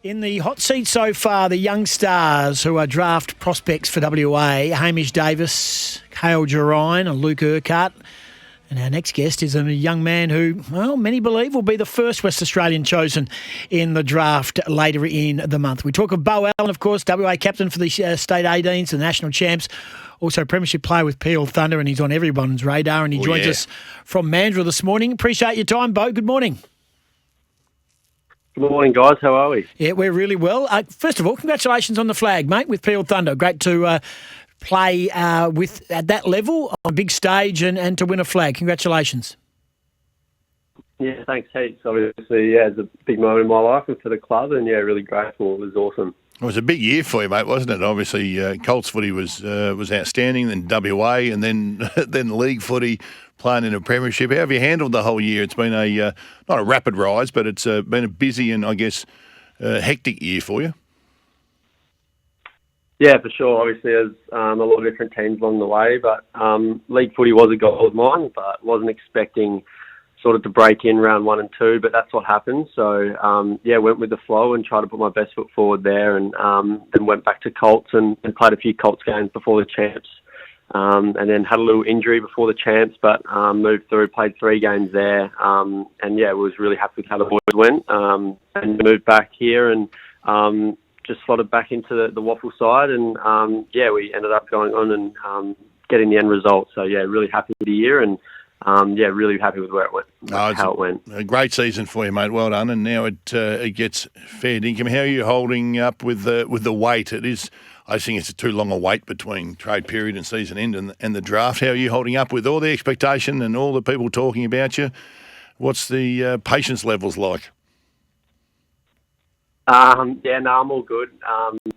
In the hot seat so far, the young stars who are draft prospects for WA, Hamish Davis, Cale Girine and Luke Urquhart. And our next guest is a young man who, well, many believe will be the first West Australian chosen in the draft later in the month. We talk of Beau Allen, of course, WA captain for the State 18s, the national champs, also premiership player with Peel Thunder, and he's on everyone's radar, and he joins us from Mandurah this morning. Appreciate your time, Beau. Good morning. Good morning, guys. How are we? Yeah, we're really well. First of all, congratulations on the flag, mate, with Peel Thunder. Great to play with at that level on a big stage and to win a flag. Congratulations. Yeah, thanks heaps. Obviously, it's a big moment in my life and for the club, and really grateful. It was awesome. It was a big year for you, mate, wasn't it? Obviously, Colts footy was outstanding, then WA, and then league footy, playing in a premiership. How have you handled the whole year? It's been not a rapid rise, but it's been a busy and, I guess, hectic year for you. Yeah, for sure. Obviously, there's a lot of different teams along the way, but league footy was a goal of mine, but wasn't expecting sort of to break in round 1 and 2, but that's what happened. So, went with the flow and tried to put my best foot forward there, and then went back to Colts and played a few Colts games before the champs. And then had a little injury before the champs, but moved through, played 3 games there, was really happy with how the boys went, and moved back here and just slotted back into the Waffle side, and we ended up going on and getting the end result. So really happy with the year, and really happy with where it went, how it went. A great season for you, mate. Well done. And now it gets fair income. How are you holding up with the wait? It is. I think it's too long a wait between trade period and season end and the draft. How are you holding up with all the expectation and all the people talking about you? What's the patience levels like? I'm all good.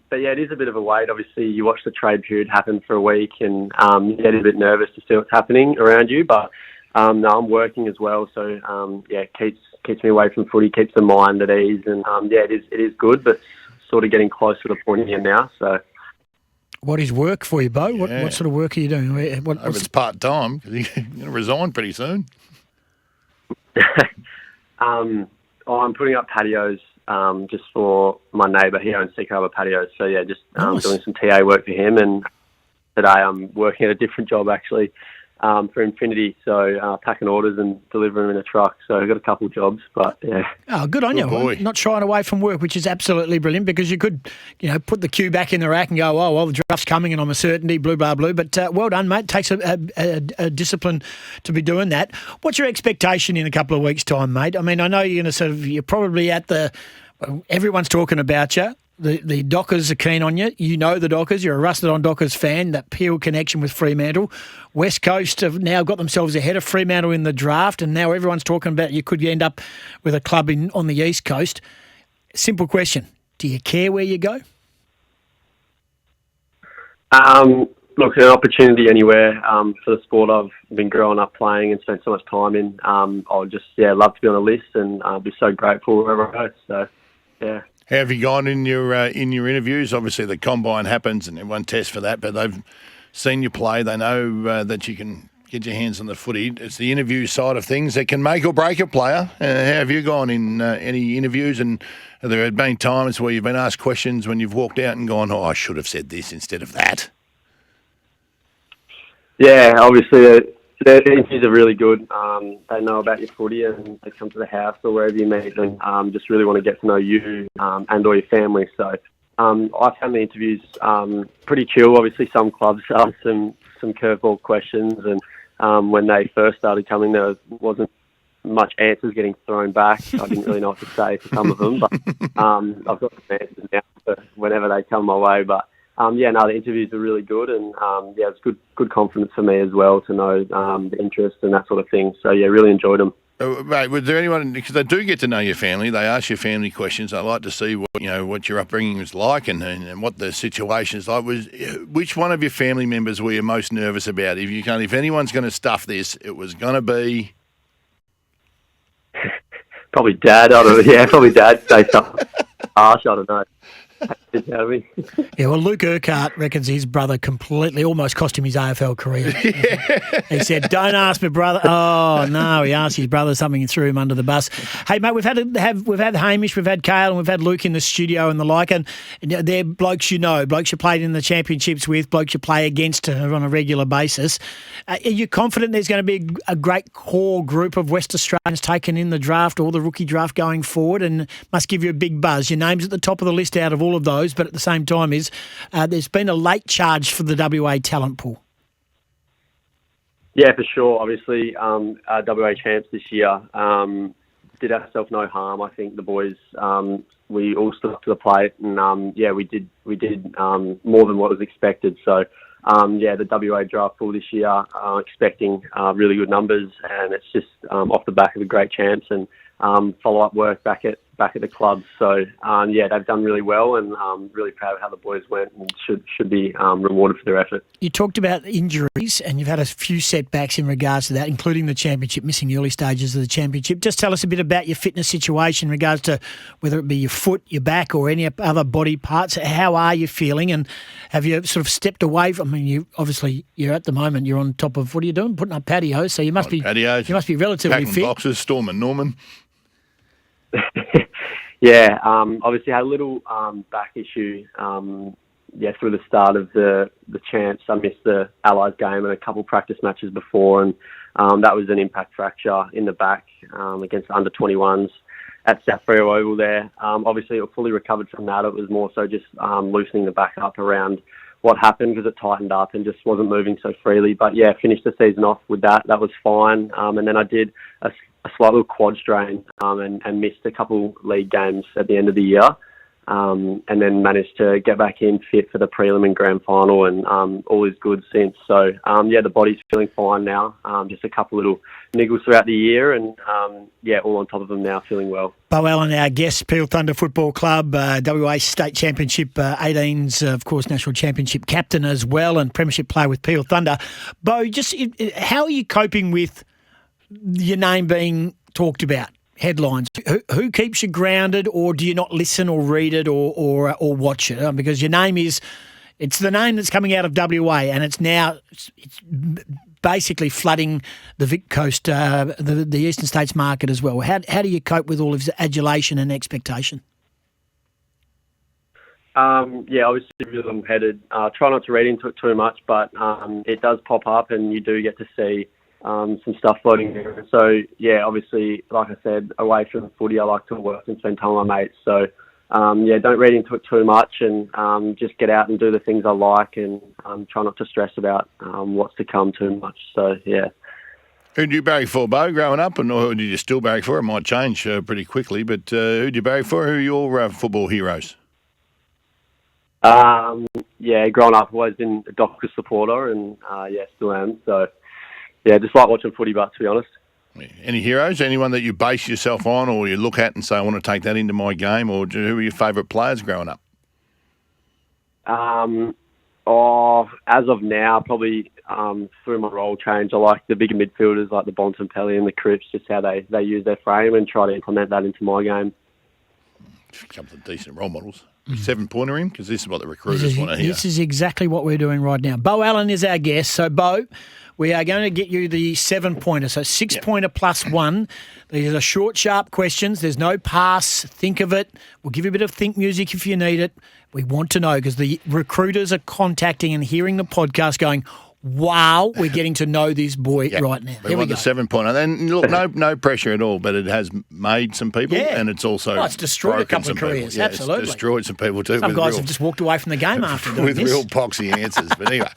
But it is a bit of a wait. Obviously, you watch the trade period happen for a week and you get a bit nervous to see what's happening around you. But I'm working as well, so keeps me away from footy, keeps the mind at ease, and it is good, but sort of getting close to the point here now. So. What is work for you, Beau? What sort of work are you doing? If it's part-time, because you're going to resign pretty soon. I'm putting up patios just for my neighbour. He owns Sea Harbour Patios. So, nice. Doing some TA work for him. And today I'm working at a different job, actually, for Infinity. So, packing orders and delivering them in a truck. So, I've got a couple of jobs, but, yeah. Oh, good on you. Boy. Not shying away from work, which is absolutely brilliant, because you could, put the cue back in the rack and go, oh, well, the draft's coming and I'm a certainty, blue, blah, blue. But well done, mate. It takes a discipline to be doing that. What's your expectation in a couple of weeks' time, mate? I mean, I know you're probably at everyone's talking about you. The Dockers are keen on you. You know the Dockers. You're a rusted-on Dockers fan, that Peel connection with Fremantle. West Coast have now got themselves ahead of Fremantle in the draft, and now everyone's talking about you could end up with a club on the East Coast. Simple question. Do you care where you go? Look, an opportunity anywhere for the sport I've been growing up playing and spent so much time in. I'll just, love to be on a list and be so grateful wherever I go. So, yeah. How have you gone in your interviews? Obviously, the combine happens and everyone tests for that, but they've seen you play. They know that you can get your hands on the footy. It's the interview side of things that can make or break a player. How have you gone in any interviews? And have there been times where you've been asked questions when you've walked out and gone, oh, I should have said this instead of that? Yeah, obviously, the interviews are really good. They know about your footy and they come to the house or wherever you meet and just really want to get to know you and or your family. So I found the interviews pretty chill. Obviously, some clubs ask some curveball questions, and when they first started coming, there wasn't much answers getting thrown back. I didn't really know what to say for some of them, but I've got some answers now for whenever they come my way. But the interviews are really good, and it's good confidence for me as well to know the interest and that sort of thing. So really enjoyed them. Mate, was there anyone, because they do get to know your family, they ask you family questions, they like to see what your upbringing was like and what the situation is like. Which one of your family members were you most nervous about? If anyone's going to stuff this, it was going to be... Probably Dad. Probably Dad. Say something harsh, I don't know. piss out of me. Yeah, well, Luke Urquhart reckons his brother completely almost cost him his AFL career. He said, "Don't ask my brother." Oh no, he asked his brother something and threw him under the bus. Hey, mate, we've had Hamish, we've had Kale, and we've had Luke in the studio and the like, and they're blokes blokes you played in the championships with, blokes you play against on a regular basis. Are you confident there's going to be a great core group of West Australians taken in the draft or the rookie draft going forward, and must give you a big buzz? Your name's at the top of the list out of all of those, but at the same time there's been a late charge for the WA talent pool. Yeah, for sure. Obviously, WA champs this year did ourselves no harm. I think the boys, we all stood up to the plate, and we did more than what was expected. So, the WA draft pool this year, expecting really good numbers, and it's just off the back of the great champs and follow-up work back at the club. So, they've done really well, and really proud of how the boys went, and should be rewarded for their effort. You talked about injuries, and you've had a few setbacks in regards to that, including the championship, missing the early stages of the championship. Just tell us a bit about your fitness situation in regards to whether it be your foot, your back, or any other body parts. How are you feeling, and have you sort of stepped away from? I mean, you're at the moment, you're on top of, what are you doing? Putting up patios, so you must be patios, you must be relatively Tackling fit. boxes, Storm and Norman. Yeah, obviously had a little back issue. Through the start of the champs, I missed the Allies game and a couple practice matches before, and that was an impact fracture in the back against the under-21s at South Freo Oval there. Obviously, it fully recovered from that. It was more so just loosening the back up around what happened because it tightened up and just wasn't moving so freely. But yeah, finished the season off with that. That was fine. And then I did a slight little quad strain and missed a couple league games at the end of the year. And then managed to get back in fit for the prelim and grand final, and all is good since. So, the body's feeling fine now. Just a couple little niggles throughout the year, and all on top of them now, feeling well. Bo Allen, our guest, Peel Thunder Football Club, WA State Championship 18s, of course, National Championship captain as well, and Premiership player with Peel Thunder. Bo, just how are you coping with your name being talked about? Headlines. Who keeps you grounded, or do you not listen or read it or watch it? Because your name it's the name that's coming out of WA, and it's basically flooding the Vic Coast, the Eastern States market as well. How do you cope with all of this adulation and expectation? Obviously really long-headed. Try not to read into it too much, but it does pop up, and you do get to see some stuff floating there. So, obviously, like I said, away from footy, I like to work and spend time with my mates. So, don't read into it too much, and just get out and do the things I like, and try not to stress about what's to come too much. So, yeah. Who did you barrack for, Bo, growing up, and who did you still barrack for? It might change pretty quickly, but who did you barrack for? Who are your football heroes? Growing up, I've always been a Dockers supporter, and still am. So, just like watching footy, but to be honest. Any heroes? Anyone that you base yourself on, or you look at and say, I want to take that into my game? Or who are your favourite players growing up? As of now, probably through my role change, I like the bigger midfielders like the Bontempelli and the Cripps, just how they use their frame, and try to implement that into my game. A couple of decent role models. 7-pointer him, because this is what the recruiters want to hear. This is exactly what we're doing right now. Bo Allen is our guest. So, Bo, we are going to get you the 7-pointer. So, 6-pointer plus 1. These are short, sharp questions. There's no pass. Think of it. We'll give you a bit of think music if you need it. We want to know, because the recruiters are contacting and hearing the podcast going, wow, we're getting to know this boy right now. We want the 7-pointer. And look, no pressure at all, but it has made some people, and it's also it's destroyed a couple of careers. Absolutely, it's destroyed some people too. Some guys have just walked away from the game after doing with this. real poxy answers. But anyway,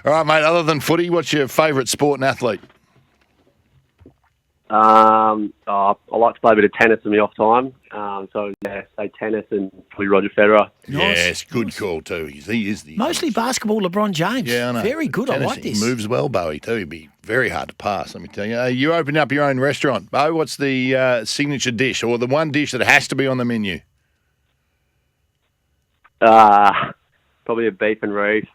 all right, mate. Other than footy, what's your favourite sport and athlete? I like to play a bit of tennis in my off time. Say tennis and probably Roger Federer. Nice. Yes, good call too. He is the mostly basketball. LeBron James. Yeah, I know. Very good. Tennis, I like this. He moves well, Bowie too. He'd be very hard to pass. Let me tell you. You opened up your own restaurant, Bo. What's the signature dish, or the one dish that has to be on the menu? Probably a beef and reef.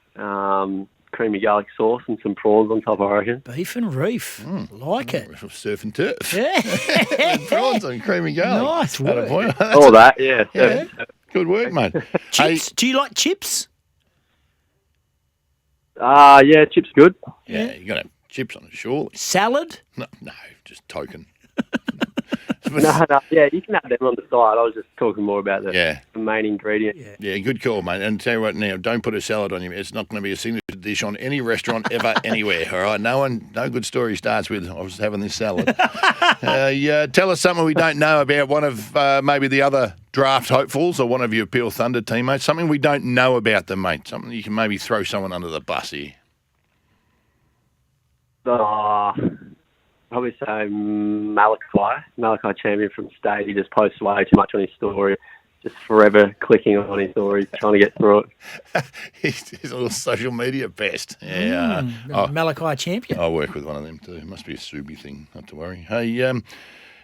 Creamy garlic sauce and some prawns on top, I reckon. Beef and reef. Like it. Surf and turf. Yeah. Prawns and creamy garlic. Nice work. All that, yeah. Good work, mate. Chips? Do you like chips? Yeah, chips good. Yeah, you got to have chips on it, surely. Salad? No, just token. No, yeah, you can have them on the side. I was just talking more about the Yeah. main ingredient. Yeah, good call, mate. And tell you what, now, don't put a salad on you. It's not going to be a signature dish on any restaurant ever, anywhere. All right, no good story starts with I was having this salad. Tell us something we don't know about one of maybe the other draft hopefuls or one of your Peel Thunder teammates. Something we don't know about them, mate. Something you can maybe throw someone under the bus here. Probably say Malachi Champion from State. He just posts way too much on his story. Just forever clicking on his story, trying to get through it. He's a little social media pest. Yeah. Malachi Champion. I work with one of them too. It must be a Subi thing, not to worry. Hey,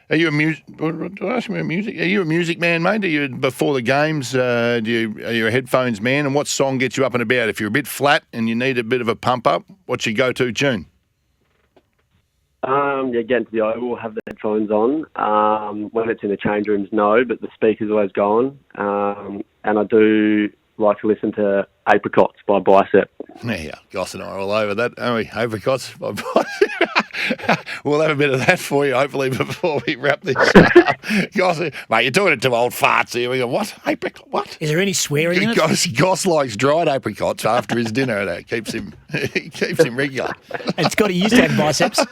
are you a music? Did I ask you about music? Are you a music man, mate? Are you before the games? Are you a headphones man? And what song gets you up and about? If you're a bit flat and you need a bit of a pump up, what's your go-to tune? Getting to the Oval, have the headphones on. When it's in the change rooms, no, but the speaker's always going. And I do like to listen to Apricots by Bicep. Yeah, Goss and I are all over that, aren't we? Apricots by Bicep. We'll have a bit of that for you, hopefully, before we wrap this up. Goss, mate, you're talking to old farts here. We go, what? Apricot? What? Is there any swearing in it? Goss likes dried apricots after his dinner, and it keeps him regular. And Scotty used to have biceps.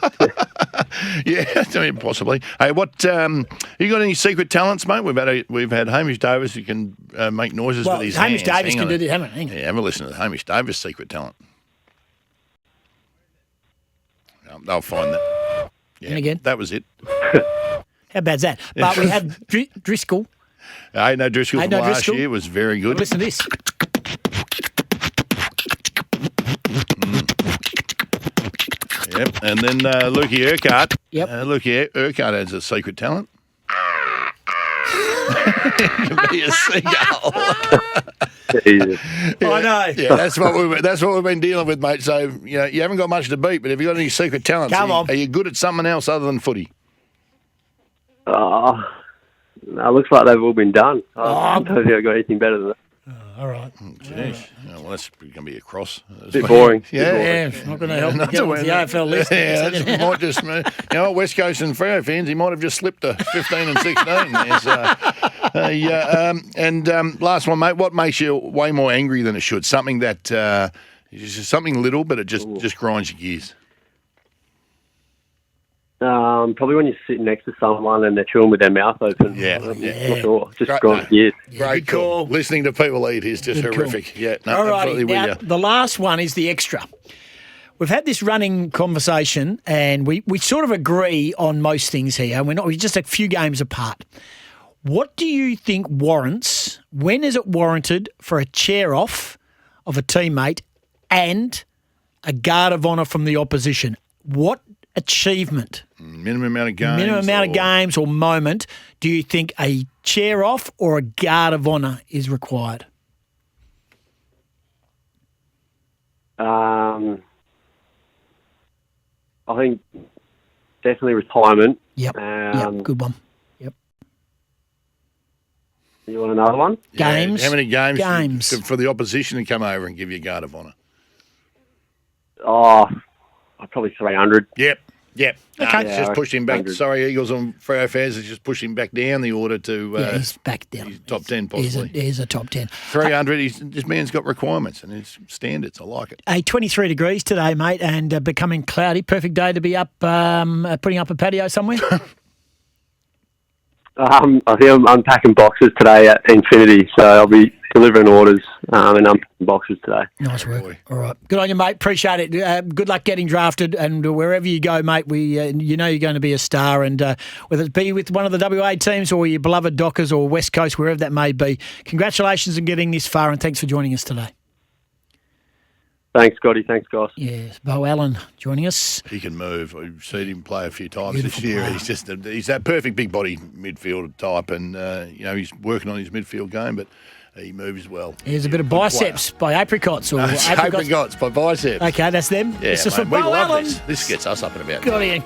Yeah, I mean, possibly. Hey, what? You got any secret talents, mate? We've had Hamish Davis who can make noises with his Hamish hands. Davis can do this, haven't he? Yeah, have a listen to the Hamish Davis secret talent. They'll find that. Yeah, And again. that was it. How bad's that? But we have Driscoll. Ain't Driscoll from last Driscoll. year was very good. Listen to this. Yep, and then Lukey Urquhart. Yep. Lukey Urquhart has a secret talent. To be a seagull. Jesus. I know. Yeah, that's what we've been dealing with, mate. So you haven't got much to beat, but have you got any secret talents? Come on. Are you good at something else other than footy? No, looks like they've all been done. I don't think I've got anything better than that. All right. Jeez. Oh, well, that's going to be a cross. Bit boring. Yeah. Yeah, it's not going to help me get on the AFL list. Yeah, that might just, West Coast and Freo fans, he might have just slipped to 15 and 16 there. So, last one, mate. What makes you way more angry than it should? Something that is just something little, but it just grinds your gears. Probably when you're sitting next to someone and they're chewing with their mouth open. Yeah. Not sure. Just Great, grinds gears. Great call. Listening to people eat is just horrific. Call. Yeah, no, All absolutely righty. with Now, you. the last one is the extra. We've had this running conversation and we sort of agree on most things here. We're just a few games apart. What do you think warrants, when is it warranted for a chair off of a teammate and a guard of honour from the opposition? What achievement, Minimum amount of games. or moment do you think a chair off or a guard of honour is required? I think definitely retirement. Yep. Good one. Yep. You want another one? Games. How many games? Games. For the opposition to come over and give you a guard of honour? Probably 300. Yep. Okay. It's just pushed him back. 100. Sorry, Eagles on Freo fans. It's just pushed him back down the order to He's back down. he's top 10 possibly. He's a top 10. 300. This man's got requirements and his standards. I like it. 23 degrees today, mate, and becoming cloudy. Perfect day to be up, putting up a patio somewhere. I think I'm unpacking boxes today at Infinity, so I'll be delivering orders and unpacking boxes today. Nice work. Boy. All right. Good on you, mate. Appreciate it. Good luck getting drafted, and wherever you go, mate, you're going to be a star, and whether it be with one of the WA teams or your beloved Dockers or West Coast, wherever that may be, congratulations on getting this far, and thanks for joining us today. Thanks, Scotty. Thanks, guys. Yes, Bo Allen joining us. He can move. We've seen him play a few times Beautiful this year. player. He's that perfect big body midfield type, and he's working on his midfield game, but he moves well. Here's a bit of biceps by Apricots. Or It's Apricots. apricots by Bicep. Okay, that's them. Yeah, this is mate, for we Bo love Allen. this. This gets us up and about. Good on you.